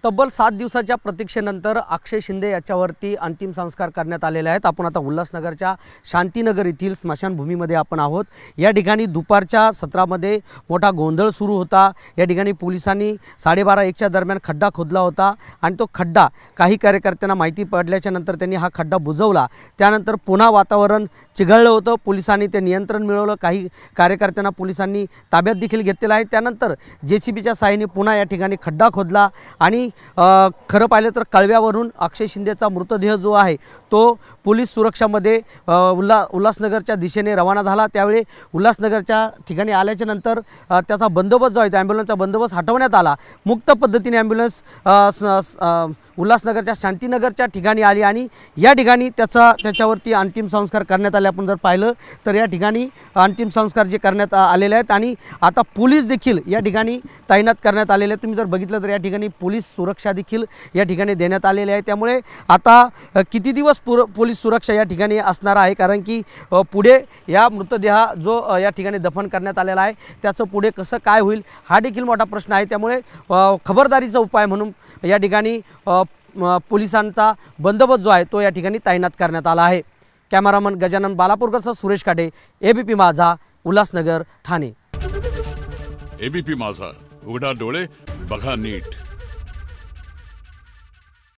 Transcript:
तब्बल 7 दिवसाच्या प्रतीक्षेनंतर अक्षय शिंदे याच्यावरती अंतिम संस्कार करण्यात आलेले आहेत। आपण आता उल्हासनगरच्या शांतीनगर येथील स्मशानभूमीमध्ये आपण आहोत। या ठिकाणी दुपारच्या सत्रामध्ये मोठा गोंधळ सुरू होता। या ठिकाणी पोलिसांनी 12:30-1च्या दरम्यान खड्डा खोदला होता आणि तो खड्डा काही कार्यकर्त्यांना माहिती पडल्याच्या नंतर त्यांनी हा खड्डा बुजवला। त्यानंतर पुन्हा वातावरण चिघळलं होतं। पोलिसांनी ते नियंत्रण मिळवलं। काही कार्यकर्त्यांना पोलिसांनी ताब्यात देखील घेतलेलं आहे। त्यानंतर जेसीबीच्या सहाय्याने पुन्हा या ठिकाणी खड्डा खोदला आणि खरं पाहिलं तर कळव्यावरून अक्षय शिंदेचा मृतदेह जो आहे तो पोलीस सुरक्षामध्ये उल्हासनगरच्या दिशेने रवाना झाला। त्यावेळी उल्हासनगरच्या ठिकाणी आल्याच्या नंतर त्याचा बंदोबस्त जो आहे ॲम्ब्युलन्सचा बंदोबस्त हटवण्यात आला। मुक्त पद्धतीने ॲम्ब्युलन्स उल्हासनगरच्या शांतीनगरच्या ठिकाणी आली आणि या ठिकाणी त्याच्यावरती अंतिम संस्कार करण्यात आले। आपण जर पाहिलं तर या ठिकाणी अंतिम संस्कार जे करण्यात आलेले आहेत आणि आता पोलीस देखील या ठिकाणी तैनात करण्यात आलेले आहेत। तुम्ही जर बघितलं तर या ठिकाणी पोलीस सुरक्षा देखील या ठिकाणी देण्यात आलेली आहे। त्यामुळे आता किती दिवस पोलीस सुरक्षा या ठिकाणी असणार आहे, कारण की पुढे या मृतदेह जो या ठिकाणी दफन करण्यात आलेला आहे त्याचं पुढे कसं काय होईल हा देखील मोठा प्रश्न आहे। त्यामुळे खबरदारीचा उपाय म्हणून या ठिकाणी पोलिसांचा बंदोबस्त जो आहे तो या ठिकाणी तैनात करण्यात आला आहे। कॅमेरामन गजानन बालापूरकरसह सुरेश काटे, एबीपी माझा, उल्हासनगर, ठाणे। एबीपी माझा, उघडा डोळे बघा नीट।